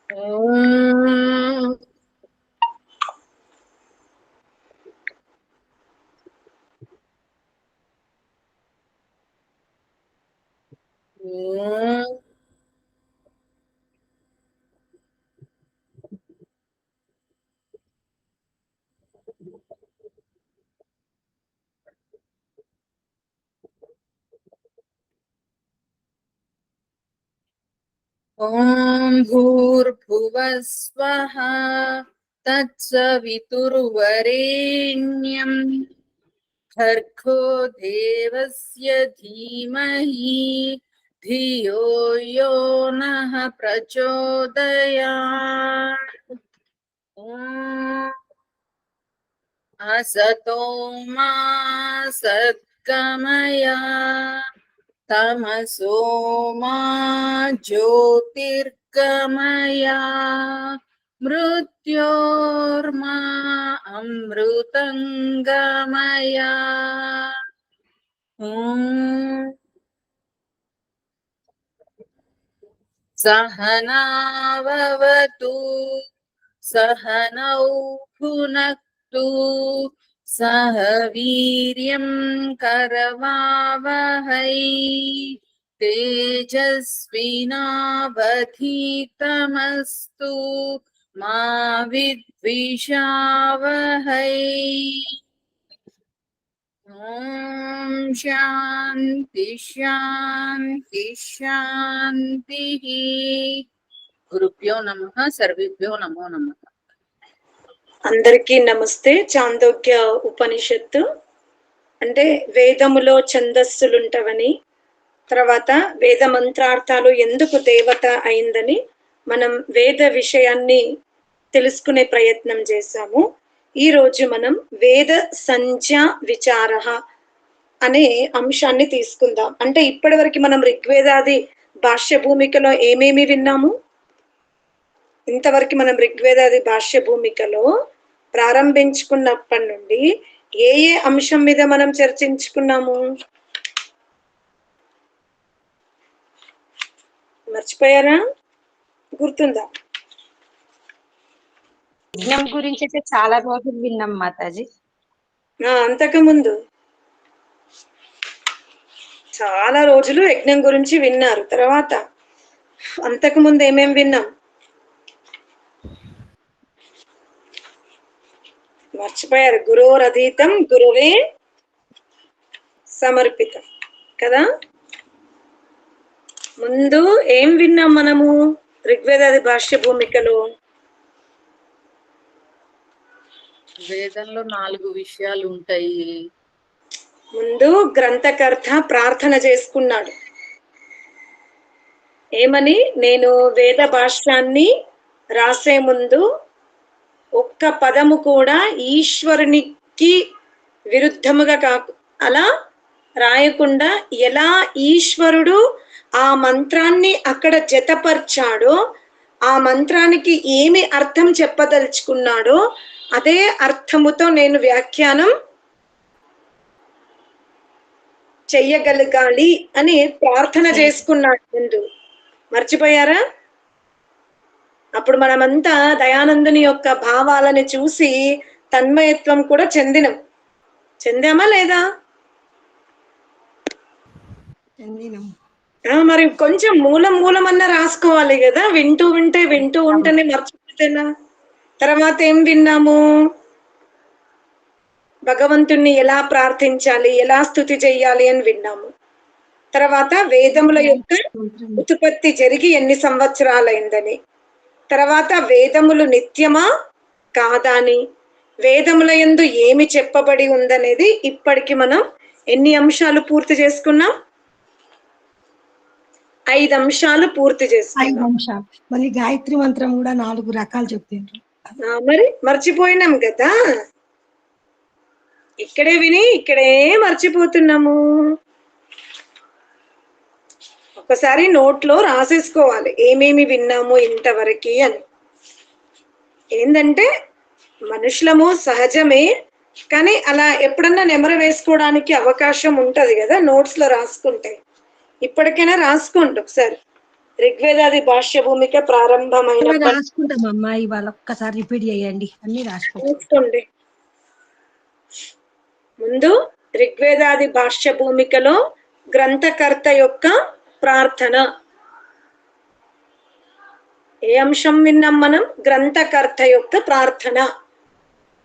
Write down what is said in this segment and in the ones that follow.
ఓం ఓం ఓం భూర్భువస్వః తత్సవితుర్వరేణ్యం భర్గో దేవస్య ధీమహి ధియో యో నః ప్రచోదయాత్. ఓం అసతో మా సద్గమయ తమసో మా జ్యోతిర్గమయ మృత్యోర్మా అమృతంగమయ. ఓం సహనావతు సహనౌ భునక్తు సహ వీర్యం కరవావహై తేజస్వినావధీతమస్తు మా విద్విషావహై. ఓం శాంతి శాంతి శాంతి. గురుభ్యో నమః. సర్వేభ్యో నమో నమః. అందరికీ నమస్తే. చాందోగ్య ఉపనిషత్తు అంటే వేదములో ఛందస్సులుంటవని, తర్వాత వేద మంత్రార్థాలు ఎందుకు దేవత అయిందని మనం వేద విషయాన్ని తెలుసుకునే ప్రయత్నం చేశాము. ఈ రోజు మనం వేద సంజ్ఞా విచార అనే అంశాన్ని తీసుకుందాం. అంటే ఇప్పటి వరకు మనం ఋగ్వేదాది భాష్య భూమికలో ఏమేమి విన్నాము? ఇంతవరకు మనం ఋగ్వేదాది భాష్య భూమికలో ప్రారంభించుకున్నప్పటి నుండి ఏ ఏ అంశం మీద మనం చర్చించుకున్నాము? మర్చిపోయారా? గుర్తుందా? యజ్ఞం గురించి అయితే చాలా రోజులు విన్నాం మాతాజీ. అంతకు ముందు చాలా రోజులు యజ్ఞం గురించి విన్నారు. తర్వాత అంతకు ముందు ఏమేం విన్నాం? మర్చిపోయారు. గురోరధీతం గురువే సమర్పితం కదా. ముందు ఏం విన్నాం మనము ఋగ్వేదాది భాష్య భూమికలో? వేదంలో 4 విషయాలు ఉంటాయి. ముందు గ్రంథకర్త ప్రార్థన చేసుకున్నాడు. ఏమని? నేను వేద భాష్యాన్ని రాసే ముందు ఒక్క పదము కూడా ఈశ్వరునికి విరుద్ధముగా అలా రాయకుండా ఎలా ఈశ్వరుడు ఆ మంత్రాన్ని అక్కడ జతపర్చాడో, ఆ మంత్రానికి ఏమి అర్థం చెప్పదలుచుకున్నాడో అదే అర్థముతో నేను వ్యాఖ్యానం చెయ్యగలగాలి అని ప్రార్థన చేసుకున్నాడు ముందు. మర్చిపోయారా? అప్పుడు మనమంతా దయానందుని యొక్క భావాలని చూసి తన్మయత్వం కూడా చెందామా లేదా? మరి కొంచెం మూలమన్నా రాసుకోవాలి కదా. వింటూ ఉంటేనే మర్చిపోతేనా? తర్వాత ఏం విన్నాము? భగవంతుణ్ణి ఎలా ప్రార్థించాలి, ఎలా స్తుతి చెయ్యాలి అని విన్నాము. తర్వాత వేదముల యొక్క ఉత్పత్తి జరిగి ఎన్ని సంవత్సరాలైందని, తర్వాత వేదములు నిత్యమా కాదా అని, వేదముల యందు ఏమి చెప్పబడి ఉందనేది ఇప్పటికి మనం ఎన్ని అంశాలు పూర్తి చేసుకున్నాం? 5 అంశాలు పూర్తి చేసుకున్నాం. మళ్ళీ గాయత్రి మంత్రం కూడా 4 రకాలు చెప్తారు. మరి మర్చిపోయినాం కదా. ఇక్కడే విని ఇక్కడే మర్చిపోతున్నాము. ఒకసారి నోట్లో రాసేసుకోవాలి ఏమేమి విన్నాము ఇంతవరకు అని. ఏంటంటే మనుషులము సహజమే, కానీ అలా ఎప్పుడన్నా నెమరు వేసుకోవడానికి అవకాశం ఉంటది కదా నోట్స్ లో రాసుకుంటే. ఇప్పటికైనా రాసుకోండి ఒకసారి. ఋగ్వేదాది భాష్య భూమిక ప్రారంభమైనప్పటి రాసుకుంటామమ్మా, ఇవాళ ఒక్కసారి రిపీట్ చేయండి, అన్ని రాసిపెట్టుకుంటాం. చూసుకోండి. ముందు ఋగ్వేదాది భాష్య భూమికలో గ్రంథకర్త యొక్క ప్రార్థన. ఏ అంశం విన్నాం మనం? గ్రంథకర్త యొక్క ప్రార్థన.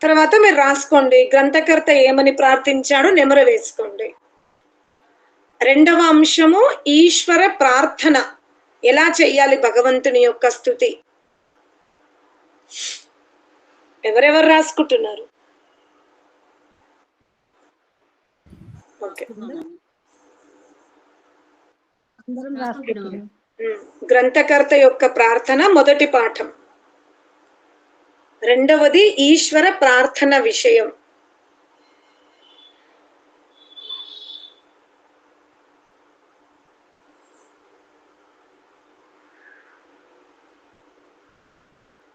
తర్వాత మీరు రాసుకోండి గ్రంథకర్త ఏమని ప్రార్థించాడో నెమరు వేసుకోండి. రెండవ అంశము ఈశ్వర ప్రార్థన, ఎలా చెయ్యాలి భగవంతుని యొక్క స్తుతి. ఎవరెవరు రాసుకుంటున్నారు? ఓకే, అందరం రాసుకుంటున్నాం. గ్రంథకర్త యొక్క ప్రార్థన మొదటి పాఠం. రెండవది ఈశ్వర ప్రార్థన విషయం.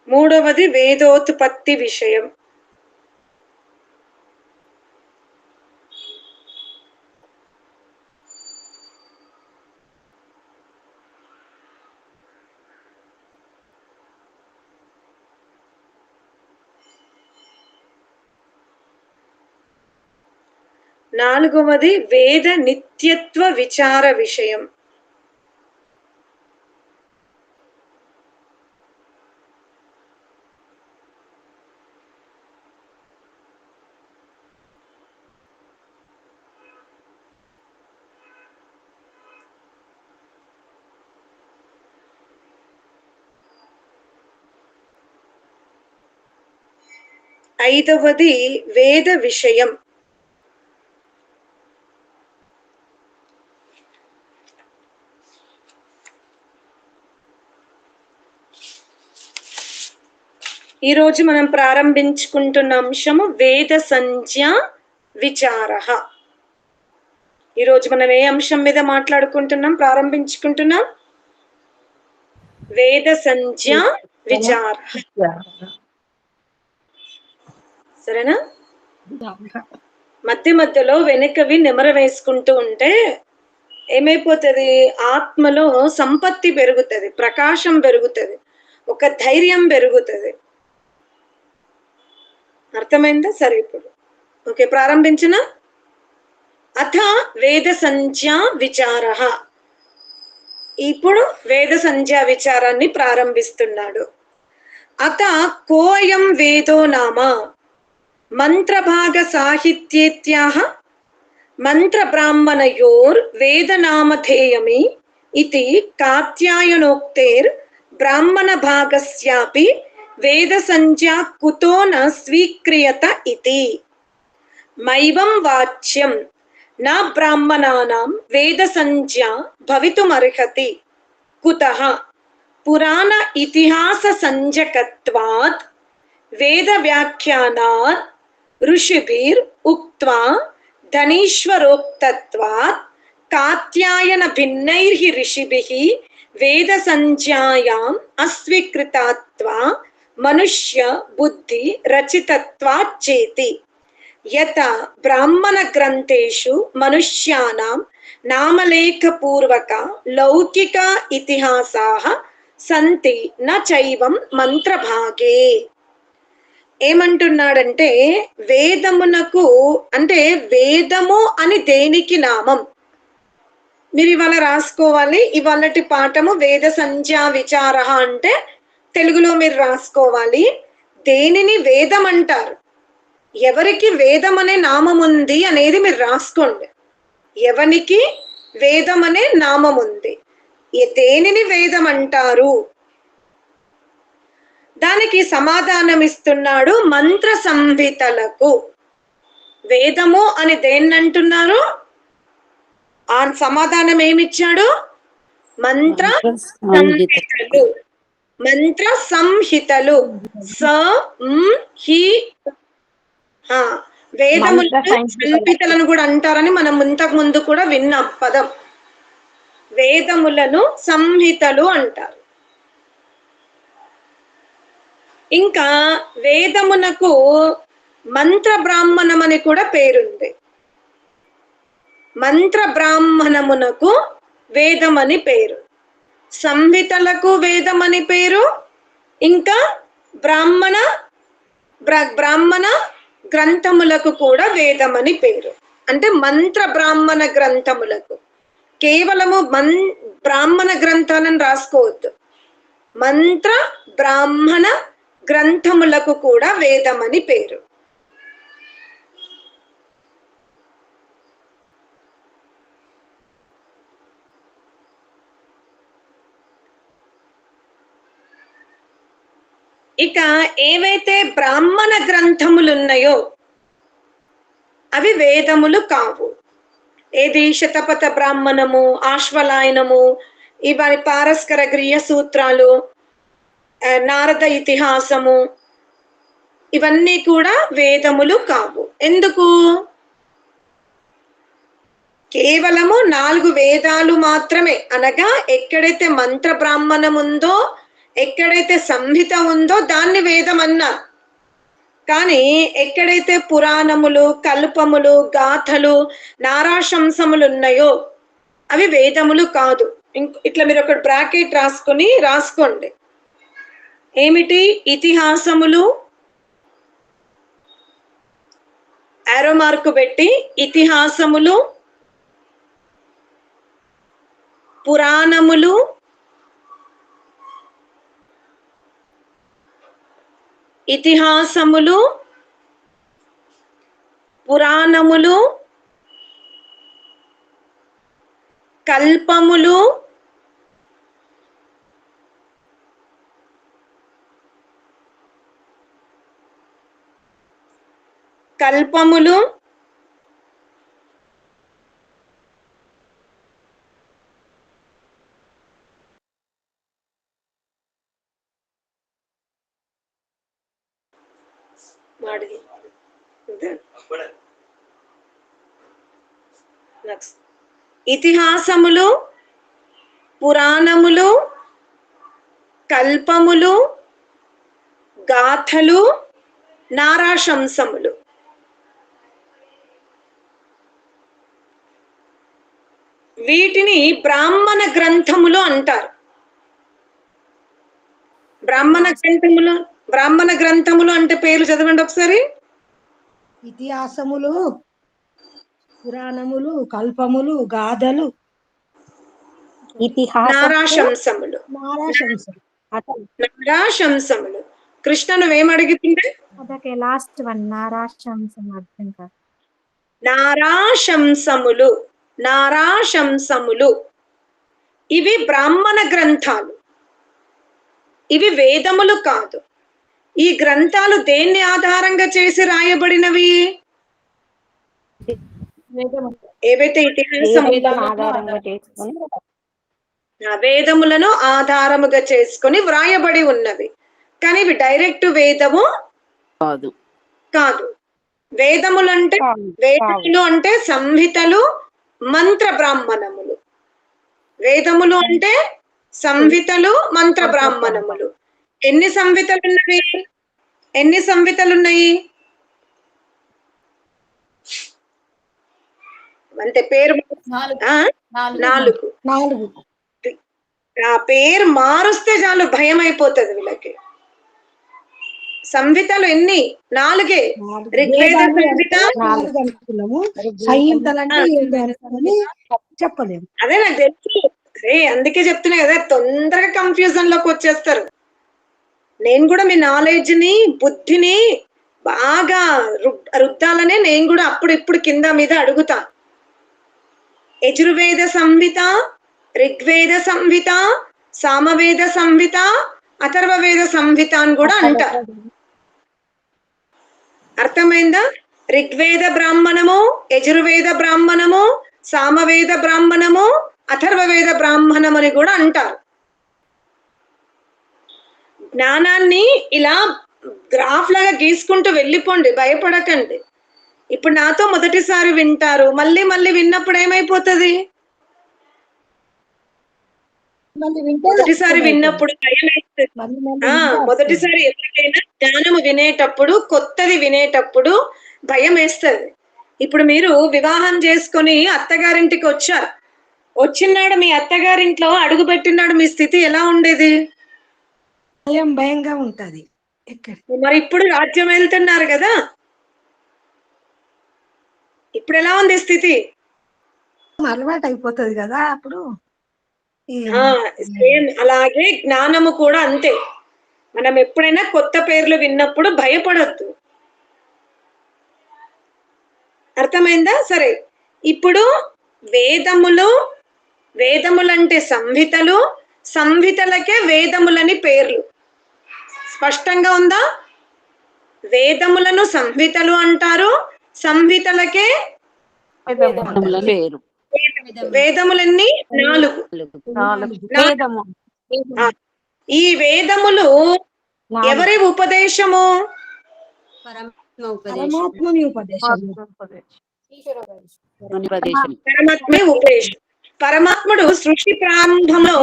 మూడవది వేదోత్పత్తి విషయం. నాలుగవది వేద నిత్యత్వ విచార విషయం. ఐదవది వేద విషయం. ఈ రోజు మనం ప్రారంభించుకుంటున్న అంశము వేద సంజ్ఞ విచార. ఈరోజు మనం ఏ అంశం మీద మాట్లాడుకుంటున్నాం, ప్రారంభించుకుంటున్నాం? వేద సంజ్ఞ విచార. సరేనా? మధ్య మధ్యలో వెనకవి నెమర వేసుకుంటూ ఉంటే ఏమైపోతుంది? ఆత్మలో సంపత్తి పెరుగుతుంది, ప్రకాశం పెరుగుతుంది, ఒక ధైర్యం పెరుగుతుంది. అర్థమైందా? సరే, ఇప్పుడు ఓకే, ప్రారంభించిన. అథ వేద సంజ్ఞా విచార. ఇప్పుడు వేద సంజ్ఞా విచారాన్ని ప్రారంభిస్తున్నాడు. అత కోయం వేదో నామ మంత్రభాగ సాహిత్యేత్యాహ మంత్ర బ్రాహ్మణయోర్ వేదనామధేయమి ఇతి కాత్యాయనోక్తేర్ బ్రాహ్మణ భాగస్యాపి వేద సంజ్ఞా కుతో న స్వీక్రియత ఇతి. మైవం వాచ్యం న బ్రాహ్మణానాం వేద సంజ్ఞా భవితుమర్హతి. కుతః పురాణ ఇతిహాస సంజ్ఞకత్వాత్ వేద వ్యాఖ్యానాత్ ఋషిభిర్ ఉక్త్వా ధనీశ్వరోక్తత్వాత్ కాత్యాయన భిన్నైర్హి ఋషిభిః వేద సంజ్ఞాయాం అస్వీకృతత్వా మనుష్య బుద్ధి రచితత్వాచ్చేతి. యత బ్రాహ్మణ గ్రంథేషు మనుష్యానాం నామలేఖపూర్వక లౌకిక ఇతిహాసాః సంతి న చైవం మంత్రభాగే. ఏమంటున్నాడంటే, వేదమునకు అంటే వేదము అని దేనికి నామం? మీరు ఇవాళ రాసుకోవాలి. ఇవాళటి పాఠము వేద సంజ్ఞా విచార అంటే తెలుగులో మీరు రాసుకోవాలి. దేనిని వేదం అంటారు, ఎవరికి వేదం అనే నామం ఉంది అనేది మీరు రాసుకోండి. ఎవనికి వేదం అనే నామం ఉంది, దేనిని వేదం అంటారు, దానికి సమాధానం ఇస్తున్నాడు. మంత్ర సంహితలకు వేదము అని దేన్ని అంటున్నారు? ఆ సమాధానం ఏమిచ్చాడు? మంత్ర సంహితలు. మంత్ర సంహితలు. వేదములను సంహితలను కూడా అంటారని మనం ఇంతకు ముందు కూడా విన్నాం పదం. వేదములను సంహితలు అంటారు. ఇంకా వేదమునకు మంత్ర బ్రాహ్మణం అని కూడా పేరుంది. మంత్ర బ్రాహ్మణమునకు వేదం అని పేరు. సంహితలకు వేదం అని పేరు, ఇంకా బ్రాహ్మణ గ్రంథములకు కూడా వేదం అని పేరు. అంటే మంత్ర బ్రాహ్మణ గ్రంథములకు, కేవలము బ్రాహ్మణ గ్రంథాలను రాసుకోవద్దు, మంత్ర బ్రాహ్మణ గ్రంథములకు కూడా వేదం అని పేరు. ఇక ఏవైతే బ్రాహ్మణ గ్రంథములు ఉన్నాయో అవి వేదములు కావు. ఏది శతపథ బ్రాహ్మణము, ఆశ్వలాయనము, ఇవన్నీ పారస్కర గృహ సూత్రాలు, నారద ఇతిహాసము, ఇవన్నీ కూడా వేదములు కావు. ఎందుకు? కేవలము 4 వేదాలు మాత్రమే. అనగా ఎక్కడైతే మంత్ర బ్రాహ్మణం ఉందో, ఎక్కడైతే సంహిత ఉందో దాన్ని వేదం అన్నారు. కానీ ఎక్కడైతే పురాణములు, కల్పములు, గాథలు, నారాశంసములు ఉన్నాయో అవి వేదములు కాదు. ఇట్లా మీరు ఒక బ్రాకెట్ రాసుకోండి. ఏమిటి? ఇతిహాసములు, ఆరో మార్కు పెట్టి, ఇతిహాసములు, పురాణములు, ఇతిహాసములు, పురాణములు, కల్పములు, ఇతిహాసములు, పురాణములు, కల్పములు, గాథలు, నారాశంసములు. వీటిని బ్రాహ్మణ గ్రంథములు అంటారు. బ్రాహ్మణ గ్రంథములు అంటే పేర్లు చదవండి ఒకసారి. ఇతిహాసములు, పురాణములు, కల్పములు, గాథలు, నారాశంసములు. నారాశంసములు. కృష్ణ నువ్వేం అడుగుతుంటే? అదొకే లాస్ట్ వన్, నారాశంసం అర్థం కాదు. నారాశంసములు ఇవి బ్రాహ్మణ గ్రంథాలు, ఇవి వేదములు కాదు. ఈ గ్రంథాలు దేన్ని ఆధారంగా చేసి రాయబడినవి? ఏవైతే వేదములను ఆధారముగా చేసుకొని వ్రాయబడి ఉన్నవి. కానీ ఇవి డైరెక్ట్ వేదము కాదు. వేదములు అంటే సంహితలు, మంత్ర బ్రాహ్మణములు. వేదములు అంటే సంహితలు, మంత్ర బ్రాహ్మణములు. ఎన్ని సంహితలు ఉన్నాయి? అంటే పేరు 4. ఆ పేరు మారుస్తే చాలు భయం అయిపోతుంది వీళ్ళకి. సంహితలు ఎన్ని? 4. ఋగ్వేద చెప్పలేము. అదే నాకు తెలుసు. అందుకే చెప్తున్నా కదా, తొందరగా కన్ఫ్యూజన్ లోకి వచ్చేస్తారు. నేను కూడా మీ నాలెడ్జ్ ని, బుద్ధిని బాగా రుద్దాలనే నేను కూడా అప్పుడు కింద మీద అడుగుతా. యజుర్వేద సంహిత, ఋగ్వేద సంహిత, సామవేద సంహిత, అథర్వవేద సంహిత అని కూడా అంటారు. అర్థమైందా? ఋగ్వేద బ్రాహ్మణము, యజుర్వేద బ్రాహ్మణము, సామవేద బ్రాహ్మణము, అథర్వవేద బ్రాహ్మణం అని కూడా అంటారు. జ్ఞానాన్ని ఇలా గ్రాఫ్ లాగా గీసుకుంటూ వెళ్ళిపోండి, భయపడకండి. ఇప్పుడు నాతో మొదటిసారి వింటారు, మళ్ళీ విన్నప్పుడు ఏమైపోతుంది? మొదటిసారి విన్నప్పుడు భయం వేస్తుంది. మొదటిసారి ఎవరికైనా జ్ఞానము వినేటప్పుడు, కొత్తది వినేటప్పుడు భయం వేస్తుంది. ఇప్పుడు మీరు వివాహం చేసుకొని అత్తగారింటికి వచ్చారు, వచ్చినాడు మీ అత్తగారింట్లో అడుగు పెట్టినాడు, మీ స్థితి ఎలా ఉండేది? భయంగా ఉంటది. ఎక్కడ మరి ఇప్పుడు రాజ్యం వెళ్తున్నారు కదా, ఇప్పుడు ఎలా ఉంది స్థితి? అలవాటు అయిపోతుంది కదా అప్పుడు. సేమ్ అలాగే జ్ఞానము కూడా అంతే. మనం ఎప్పుడైనా కొత్త పేర్లు విన్నప్పుడు భయపడొద్దు. అర్థమైందా? సరే, ఇప్పుడు వేదములంటే సంహితలు, సంహితలకే వేదములని పేర్లు. స్పష్టంగా ఉందా? వేదములను సంహితలు అంటారు, సంహితలకే పేరు. వేదములన్నీ 4. ఈ వేదములు ఎవరి ఉపదేశము? పరమాత్మని ఉపదేశం. పరమాత్మే ఉపదేశం. పరమాత్ముడు సృష్టి ప్రారంభంలో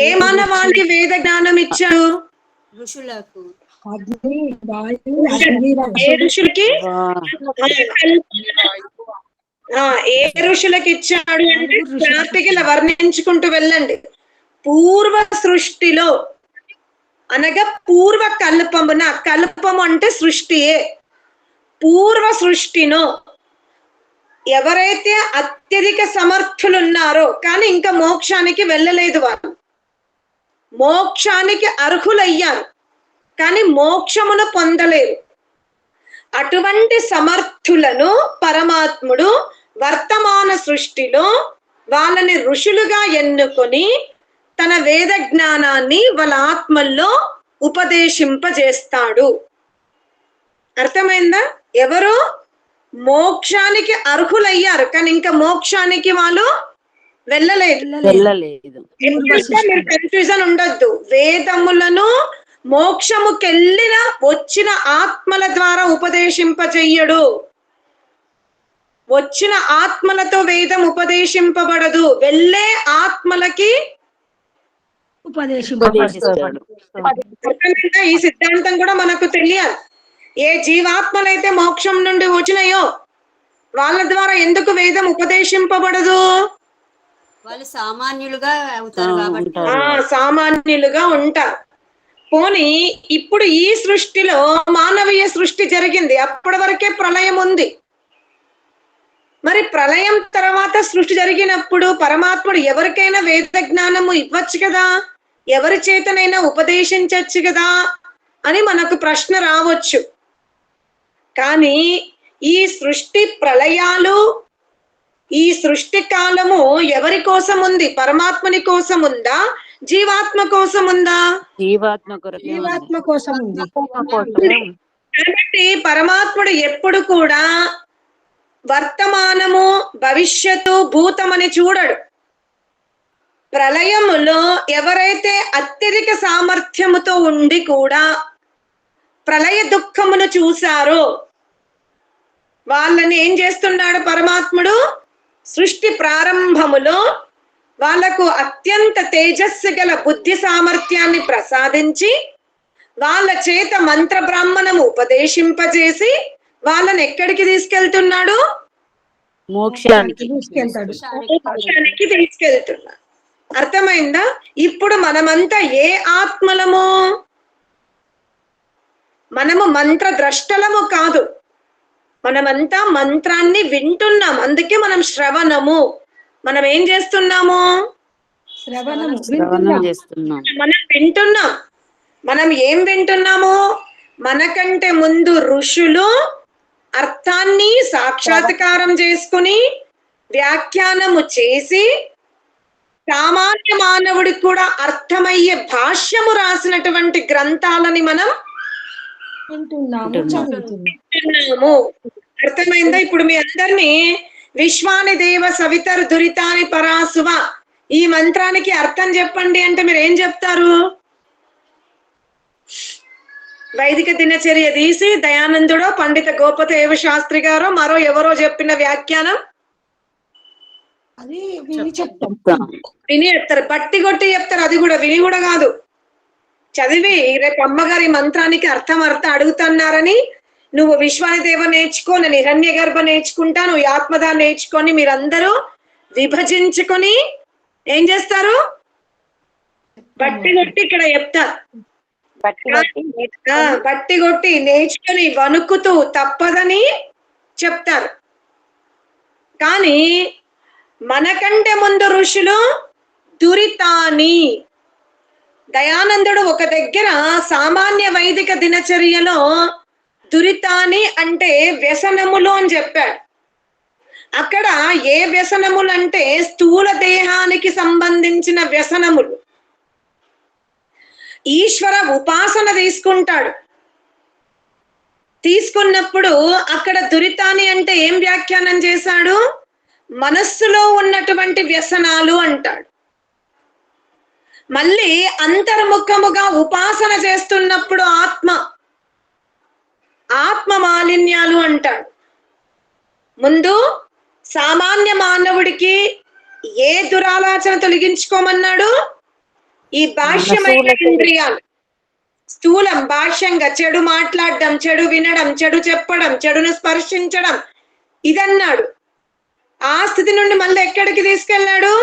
ఏ మానవాళికి వేద జ్ఞానం ఇచ్చాడు? ఋషులకు. అగ్ని, వాయువు, అగ్ని, ఏ ఋషులకి? ఏ ఋషులకి ఇచ్చాడు అంటే జాతికి ఇలా వర్ణించుకుంటూ వెళ్ళండి. పూర్వ సృష్టిలో అనగా పూర్వ కల్పమున, కల్పము అంటే సృష్టియే, పూర్వ సృష్టిలో ఎవరైతే అత్యధిక సమర్థులు ఉన్నారో కానీ ఇంకా మోక్షానికి వెళ్ళలేదు, వాళ్ళు మోక్షానికి అర్హులయ్యారు కానీ మోక్షమును పొందలేరు. అటువంటి సమర్థులను పరమాత్ముడు వర్తమాన సృష్టిలో వాళ్ళని ఋషులుగా ఎన్నుకొని తన వేద జ్ఞానాన్ని వాళ్ళ ఆత్మల్లో ఉపదేశింపజేస్తాడు. అర్థమైందా? ఎవరు మోక్షానికి అర్హులయ్యారు కానీ ఇంకా మోక్షానికి వాళ్ళు వెళ్ళలేదు. మీరు కన్ఫ్యూజన్ ఉండొద్దు. వేదములను మోక్షముకెళ్ళిన వచ్చిన ఆత్మల ద్వారా ఉపదేశింపజెయ్యడు. వచ్చిన ఆత్మలతో వేదం ఉపదేశింపబడదు, వెళ్ళే ఆత్మలకి ఉపదేశింపబడతాడు. ఈ సిద్ధాంతం కూడా మనకు తెలియాలి. ఏ జీవాత్మలైతే మోక్షం నుండి వచ్చినాయో వాళ్ళ ద్వారా ఎందుకు వేదం ఉపదేశింపబడదు? వాళ్ళు సామాన్యులుగా అవుతారు కాబట్టి. సామాన్యులుగా ఉంటారు. పోనీ ఇప్పుడు ఈ సృష్టిలో మానవీయ సృష్టి జరిగింది, అప్పటి వరకే ప్రళయం ఉంది. మరి ప్రళయం తర్వాత సృష్టి జరిగినప్పుడు పరమాత్ముడు ఎవరికైనా వేద జ్ఞానము ఇవ్వచ్చు కదా, ఎవరి చేతనైనా ఉపదేశించవచ్చు కదా అని మనకు ప్రశ్న రావచ్చు. కానీ ఈ సృష్టి ప్రళయాలు, ఈ సృష్టి కాలము ఎవరి కోసం ఉంది? పరమాత్మని కోసం ఉందా, జీవాత్మ కోసం ఉందా? జీవాత్మ కోసం ఉంది. కాబట్టి పరమాత్ముడు ఎప్పుడు కూడా వర్తమానము, భవిష్యత్తు, భూతమని చూడడు. ప్రళయములో ఎవరైతే అత్యధిక సామర్థ్యముతో ఉండి కూడా ప్రళయ దుఃఖమును చూశారో వాళ్ళని ఏం చేస్తున్నాడు పరమాత్ముడు? సృష్టి ప్రారంభములో వాళ్లకు అత్యంత తేజస్సు గల బుద్ధి సామర్థ్యాన్ని ప్రసాదించి వాళ్ళ చేత మంత్ర బ్రాహ్మణము ఉపదేశింపజేసి వాళ్ళని ఎక్కడికి తీసుకెళ్తున్నాడు? మోక్షానికి తీసుకెళ్తున్నాడు. అర్థమైందా? ఇప్పుడు మనమంతా ఏ ఆత్మలము? మనము మంత్ర ద్రష్టలము కాదు, మనమంతా మంత్రాన్ని వింటున్నాం. అందుకే మనం శ్రవణము. మనం ఏం చేస్తున్నాము? మనం వింటున్నాం. మనం ఏం వింటున్నాము? మనకంటే ముందు ఋషులు అర్థాన్ని సాక్షాత్కారం చేసుకుని వ్యాఖ్యానము చేసి సామాన్య మానవుడికి కూడా అర్థమయ్యే భాష్యము రాసినటువంటి గ్రంథాలని మనం వింటున్నాము. అర్థమైందా? ఇప్పుడు మీ అందరినీ విశ్వాని దేవ సవితర్ దురితాని పరాసువ ఈ మంత్రానికి అర్థం చెప్పండి అంటే మీరు ఏం చెప్తారు? వైదిక దినచర్య తీసి దయానందుడో పండిత గోపదేవ శాస్త్రి గారో మరో ఎవరో చెప్పిన వ్యాఖ్యానం అది విని చెప్తారు, బట్టి కొట్టి చెప్తారు. అది కూడా విని కూడా కాదు, చదివి రేపు అమ్మగారి మంత్రానికి అర్థం అడుగుతున్నారని నువ్వు విశ్వాని దేవ నేర్చుకో, నేను హిరణ్య గర్భ నేర్చుకుంటా, నువ్వు ఆత్మదా నేర్చుకొని మీరందరూ విభజించుకొని ఏం చేస్తారు? బట్టి కొట్టి ఇక్కడ చెప్తారు. బట్టి కొట్టి నేర్చుకొని వణుకుతూ తప్పదని చెప్తారు. కానీ మనకంటే ముందు ఋషులు దురితాని, దయానందుడు ఒక దగ్గర సామాన్య వైదిక దినచర్యలో దురితాని అంటే వ్యసనములు అని చెప్పాడు. అక్కడ ఏ వ్యసనములు అంటే స్థూల దేహానికి సంబంధించిన వ్యసనములు. ఈశ్వర ఉపాసన తీసుకుంటాడు. తీసుకున్నప్పుడు అక్కడ దురితాని అంటే ఏం వ్యాఖ్యానం చేశాడు? మనస్సులో ఉన్నటువంటి వ్యసనాలు అంటాడు. మళ్ళీ అంతర్ముఖముగా ఉపాసన చేస్తున్నప్పుడు ఆత్మ మాలిన్యాలు అంటాడు. ముందు సామాన్య మానవుడికి ఏ దురాలోచన తొలగించుకోమన్నాడు? ఈ బాహ్యమైన ఇంద్రియాలు, స్థూలం బాహ్యంగా చెడు మాట్లాడడం, చెడు వినడం, చెడు చెప్పడం, చెడును స్పర్శించడం, ఇదన్నాడు. ఆ స్థితి నుండి మళ్ళీ ఎక్కడికి తీసుకెళ్ళాడు?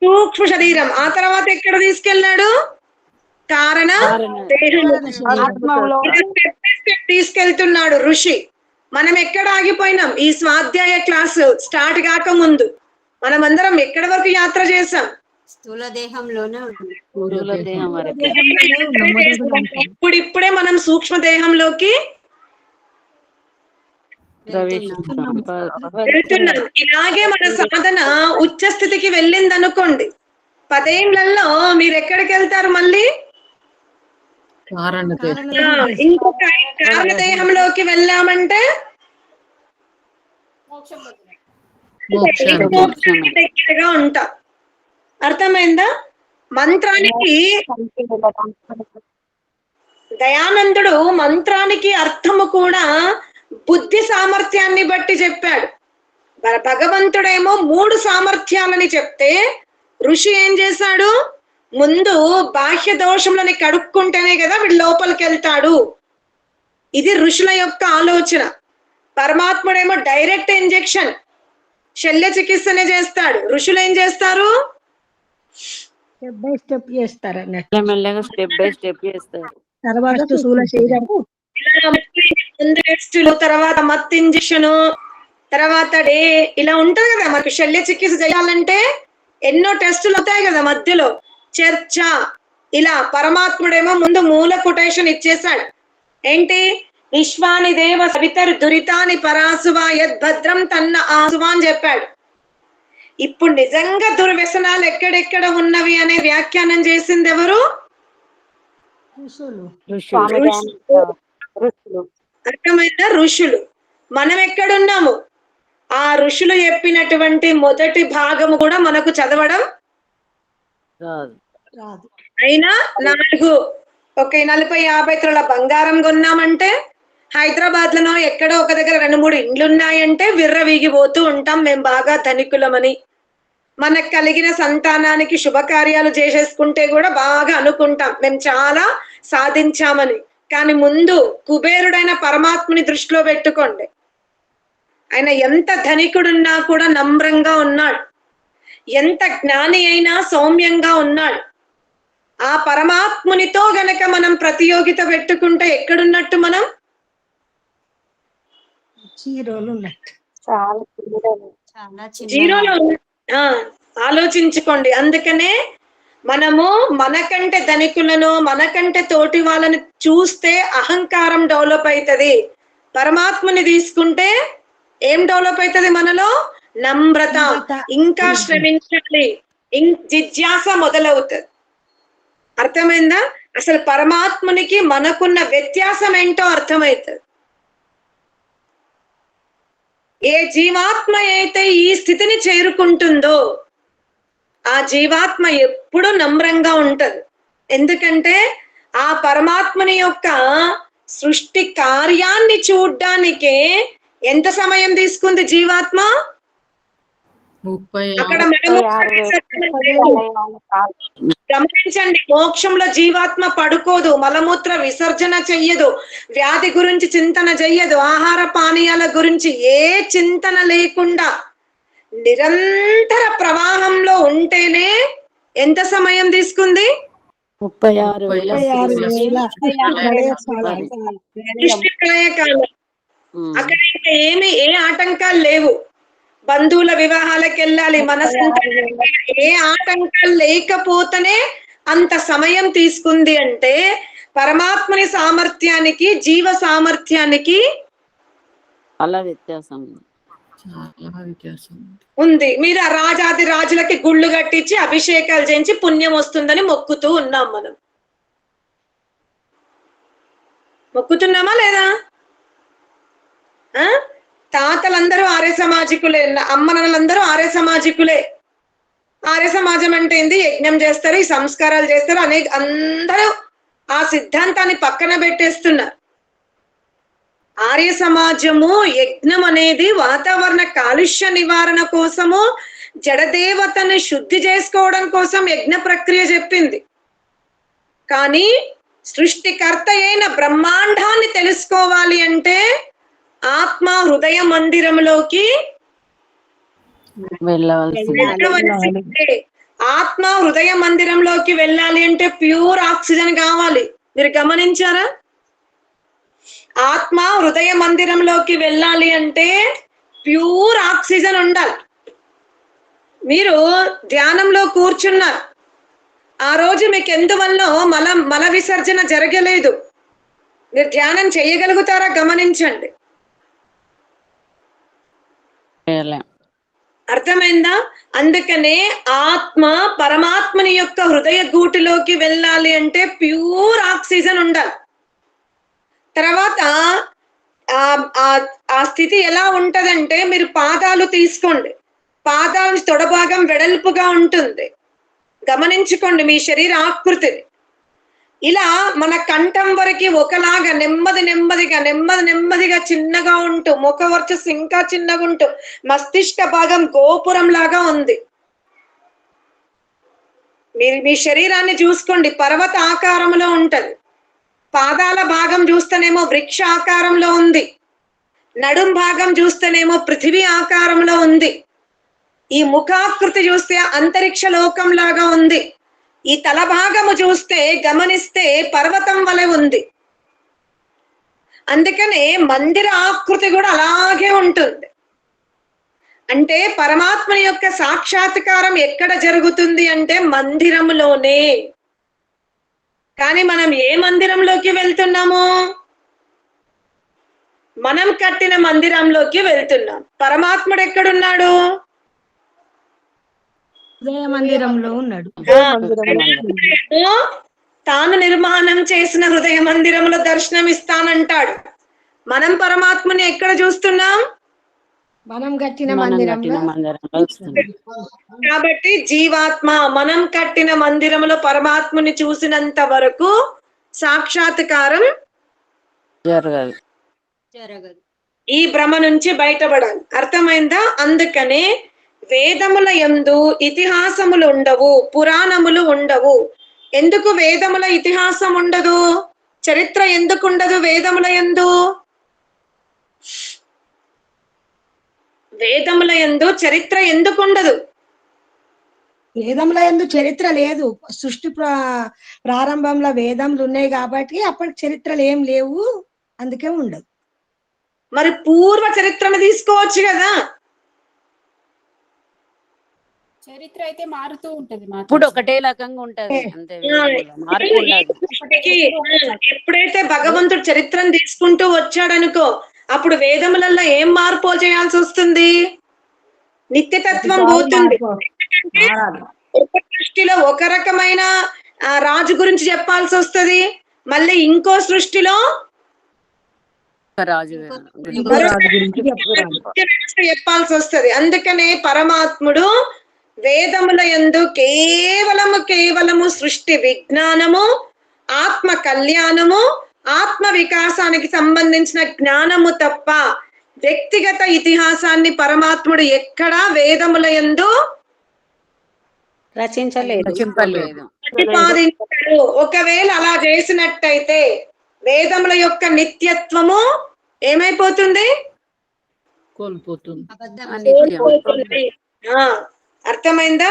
సూక్ష్మ శరీరం. ఆ తర్వాత ఎక్కడ తీసుకెళ్ళాడు? కారణ దేహం తీసుకెళ్తున్నాడు ఋషి. మనం ఎక్కడ ఆగిపోయినాం? ఈ స్వాధ్యాయ క్లాసు స్టార్ట్ కాక ముందు మనమందరం ఎక్కడి వరకు యాత్ర చేసాం? స్థూల దేహంలోనే ఇప్పుడిప్పుడే మనం సూక్ష్మ దేహంలోకి వెళ్తున్నాం. ఇలాగే మన సాధన ఉచ్చ స్థితికి వెళ్ళింది అనుకోండి, 10 ఏళ్లలో మీరు ఎక్కడికి వెళ్తారు? మళ్ళీ ఇంకొక కారణ దేహంలోకి వెళ్ళామంటే దగ్గరగా ఉంటాం. అర్థమైందా? మంత్రానికి దయానందుడు మంత్రానికి అర్థము కూడా బుద్ధి సామర్థ్యాన్ని బట్టి చెప్పాడు. భగవంతుడేమో 3 సామర్థ్యాలని చెప్తే ఋషి ఏం చేశాడు? ముందు బాహ్య దోషములని కడుక్కుంటేనే కదా వీడు లోపలికి వెళ్తాడు. ఇది ఋషుల యొక్క ఆలోచన. పరమాత్ముడేమో డైరెక్ట్ ఇంజెక్షన్, శల్య చికిత్సనే చేస్తాడు. ఋషులు ఏం చేస్తారు? స్టెప్ బై స్టెప్ చేస్తారు అన్నట్టు. మెల్లగా స్టెప్ బై స్టెప్ చేస్తారు. తర్వాత స్థూల శరీరము, ముందు టెస్టులు, తర్వాత మత్ ఇంజెక్షన్, తర్వాత ఇలా ఉంటది కదా. మనకు శల్య చికిత్స చేయాలంటే ఎన్నో టెస్టులు అవుతాయి కదా, మధ్యలో చర్చ. ఇలా పరమాత్ముడేమో ముందు మూల కొటేషన్ ఇచ్చేశాడు. ఏంటి? విశ్వాని దేవ సవితరు దురితాని పరాసువా యద్భద్రం తన్న ఆసువా అని చెప్పాడు. ఇప్పుడు నిజంగా దుర్వ్యసనాలు ఎక్కడెక్కడ ఉన్నవి అనే వ్యాఖ్యానం చేసింది ఎవరు? అర్థమైన ఋషులు. మనం ఎక్కడున్నాము? ఆ ఋషులు చెప్పినటువంటి మొదటి భాగము కూడా మనకు చదవడం రాదు. అయినా 40-50 తులాల బంగారం కొన్నామంటే, హైదరాబాద్ లోనో ఎక్కడో ఒక దగ్గర 2-3 ఇండ్లు ఉన్నాయంటే విర్రవీగిపోతూ ఉంటాం, మేము బాగా ధనికులమని. మనకు కలిగిన సంతానానికి శుభకార్యాలు చేసేసుకుంటే కూడా బాగా అనుకుంటాం మేము చాలా సాధించామని. కానీ ముందు కుబేరుడైన పరమాత్ముని దృష్టిలో పెట్టుకోండి. ఆయన ఎంత ధనికుడున్నా కూడా నమ్రంగా ఉన్నాడు. ఎంత జ్ఞాని అయినా సౌమ్యంగా ఉన్నాడు. ఆ పరమాత్మునితో గనక మనం ప్రతియోగిత పెట్టుకుంటే ఎక్కడున్నట్టు? మనం జీరోలు ఉన్నట్టు. చాలా జీరోలో. ఆలోచించుకోండి. అందుకనే మనము మనకంటే ధనికులను, మనకంటే తోటి వాళ్ళని చూస్తే అహంకారం డెవలప్ అవుతుంది. పరమాత్మని తీసుకుంటే ఏం డెవలప్ అవుతుంది మనలో? నమ్రత. ఇంకా శ్రమించాలి, జిజ్ఞాస మొదలవుతుంది. అర్థమైందా? అసలు పరమాత్మునికి మనకున్న వ్యత్యాసం ఏంటో అర్థమవుతుంది. ఏ జీవాత్మ అయితే ఈ స్థితిని చేరుకుంటుందో ఆ జీవాత్మ ఎప్పుడు నమ్రంగా ఉంటది. ఎందుకంటే ఆ పరమాత్మని యొక్క సృష్టి కార్యాన్ని చూడ్డానికే ఎంత సమయం తీసుకుంది జీవాత్మ? అక్కడ మలమూత్ర విసర్జన లేదు. గమనించండి, మోక్షంలో జీవాత్మ పడుకోదు, మలమూత్ర విసర్జన చెయ్యదు, వ్యాధి గురించి చింతన చెయ్యదు, ఆహార పానీయాల గురించి ఏ చింతన లేకుండా నిరంతర ప్రవాహంలో ఉంటేనే ఎంత సమయం తీసుకుంది? 36,000 సృష్టి ప్రళయకాలం. అక్కడ ఇంకా ఏ ఆటంకాలు లేవు. బంధువుల వివాహాలకు వెళ్ళాలి, మన ఏ ఆటంకాలు లేకపోతేనే అంత సమయం తీసుకుంది. అంటే పరమాత్మని సామర్థ్యానికి జీవ సామర్థ్యానికి అలా వ్యత్యాసం ఉంది. మీరు ఆ రాజాది రాజులకి గుళ్ళు కట్టించి అభిషేకాలు చేయించి పుణ్యం వస్తుందని మొక్కుతూ ఉన్నాం. మనం మొక్కుతున్నామా లేదా? తాతలందరూ ఆర్య సమాజికులే, అమ్మనలందరూ ఆర్య సమాజికులే. ఆర్య సమాజం అంటే ఏంది? యజ్ఞం చేస్తారు, ఈ సంస్కారాలు చేస్తారు, అందరూ ఆ సిద్ధాంతాన్ని పక్కన పెట్టేస్తున్నారు. ఆర్య సమాజము యజ్ఞం అనేది వాతావరణ కాలుష్య నివారణ కోసము, జడదేవతను శుద్ధి చేసుకోవడం కోసం యజ్ఞ ప్రక్రియ చెప్పింది. కానీ సృష్టికర్త అయిన బ్రహ్మాండాన్ని తెలుసుకోవాలి అంటే ఆత్మ హృదయ మందిరంలోకి వెళ్ళవలసిందే. ఆత్మ హృదయ మందిరంలోకి వెళ్ళాలి అంటే ప్యూర్ ఆక్సిజన్ కావాలి. మీరు గమనించారా? ఆత్మ హృదయ మందిరంలోకి వెళ్ళాలి అంటే ప్యూర్ ఆక్సిజన్ ఉండాలి. మీరు ధ్యానంలో కూర్చున్నారు, ఆ రోజు మీకు ఎందువల్ల మల విసర్జన జరగలేదు, మీరు ధ్యానం చేయగలుగుతారా? గమనించండి. అర్థమైందా? అందుకనే ఆత్మ పరమాత్మని యొక్క హృదయ గూటిలోకి వెళ్ళాలి అంటే ప్యూర్ ఆక్సిజన్ ఉండాలి. తర్వాత ఆ స్థితి ఎలా ఉంటదంటే, మీరు పాదాలు తీసుకోండి, పాదాల తొడభాగం వెడల్పుగా ఉంటుంది. గమనించుకోండి మీ శరీర ఆకృతిని. ఇలా మన కంఠం వరకు ఒకలాగా నెమ్మదిగా చిన్నగా ఉంటూ, ముఖ వర్చస్సు ఇంకా చిన్నగా ఉంటూ, మస్తిష్క భాగం గోపురం లాగా ఉంది. మీరు మీ శరీరాన్ని చూసుకోండి, పర్వత ఆకారంలో ఉంటది. పాదాల భాగం చూస్తేనేమో వృక్ష ఆకారంలో ఉంది, నడుం భాగం చూస్తేనేమో పృథివీ ఆకారంలో ఉంది, ఈ ముఖాకృతి చూస్తే అంతరిక్ష లోకం లాగా ఉంది, ఈ తల భాగము చూస్తే గమనిస్తే పర్వతం వలె ఉంది. అందుకనే మందిర ఆకృతి కూడా అలాగే ఉంటుంది. అంటే పరమాత్మ యొక్క సాక్షాత్కారం ఎక్కడ జరుగుతుంది అంటే మందిరంలోనే. కానీ మనం ఏ మందిరంలోకి వెళ్తున్నాము? మనం కట్టిన మందిరంలోకి వెళ్తున్నాం. పరమాత్ముడు ఎక్కడున్నాడు? హృదయ మందిరంలో ఉన్నాడు. తాను నిర్మాణం చేసిన హృదయ మందిరంలో దర్శనం ఇస్తానంటాడు. మనం పరమాత్మని ఎక్కడ చూస్తున్నాం? మనం కట్టిన మందిరంలో. కాబట్టి జీవాత్మ మనం కట్టిన మందిరంలో పరమాత్మని చూసినంత వరకు సాక్షాత్కారం జరగదు. ఈ భ్రమ నుంచి బయటపడాలి. అర్థమైందా? అందుకనే వేదముల యందు ఇతిహాసములు ఉండవు, పురాణములు ఉండవు. ఎందుకు వేదముల ఇతిహాసం ఉండదు? చరిత్ర ఎందుకు ఉండదు వేదముల యందు? వేదముల యందు చరిత్ర ఎందుకు ఉండదు? వేదంలో ఎందు చరిత్ర లేదు. సృష్టి ప్రారంభంలో వేదములు ఉన్నాయి కాబట్టి అప్పటి చరిత్రలు ఏం లేవు, అందుకే ఉండదు. మరి పూర్వ చరిత్రను తీసుకోవచ్చు కదా. చరిత్ర అయితే మారుతూ ఉంటది, ఇప్పుడు ఒకటే రకంగా ఉంటది అంతే, మార్పు ఉండదు. ఎప్పుడైతే భగవంతుడు చరిత్రను తీసుకుంటూ వచ్చాడనుకో, అప్పుడు వేదములలో ఏం మార్పు చేయాల్సి వస్తుంది? నిత్యతత్వం పోతుంది. ఒక సృష్టిలో ఒక రకమైన రాజు గురించి చెప్పాల్సి వస్తుంది, మళ్ళీ ఇంకో సృష్టిలో రాజు చెప్పాల్సి వస్తుంది. అందుకనే పరమాత్ముడు వేదముల యందు కేవలము సృష్టి విజ్ఞానము, ఆత్మ కళ్యాణము, ఆత్మ వికాసానికి సంబంధించిన జ్ఞానము తప్ప వ్యక్తిగత ఇతిహాసాన్ని పరమాత్ముడు ఎక్కడా వేదముల యందు రచించలేదు. రచింపలేదు. ప్రతిపాదించాడు. ఒకవేళ అలా చేసినట్టయితే వేదముల యొక్క నిత్యత్వము ఏమైపోతుంది? కోల్పోతుంది. కోల్పోతుంది. అర్థమైందా?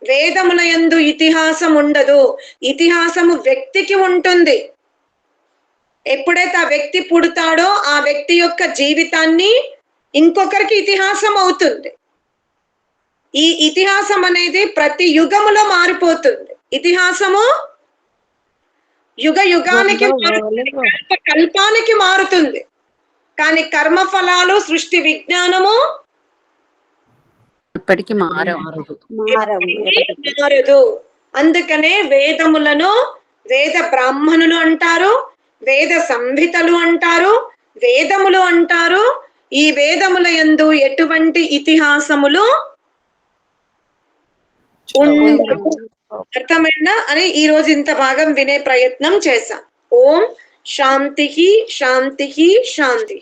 వేదముల యందు ఇతిహాసం ఉండదు, ఇతిహాసము వ్యక్తికి ఉంటుంది. ఎప్పుడైతే ఆ వ్యక్తి పుడతాడో ఆ వ్యక్తి యొక్క జీవితాన్ని ఇంకొకరికి ఇతిహాసం అవుతుంది. ఈ ఇతిహాసం అనేది ప్రతి యుగములో మారిపోతుంది. ఇతిహాసము యుగ యుగానికి కల్పానికి మారుతుంది, కానీ కర్మఫలాలు సృష్టి విజ్ఞానము ఇప్పటికీ మారదు. అందుకనే వేదములను వేద బ్రాహ్మణులు అంటారు, వేద సంహితలు అంటారు, వేదములు అంటారు. ఈ వేదముల యందు ఎటువంటి ఇతిహాసములు ఉండవు. అర్థమైందా అని ఈ రోజు ఇంత భాగం వినే ప్రయత్నం చేశాం. ఓం శాంతి శాంతి శాంతి.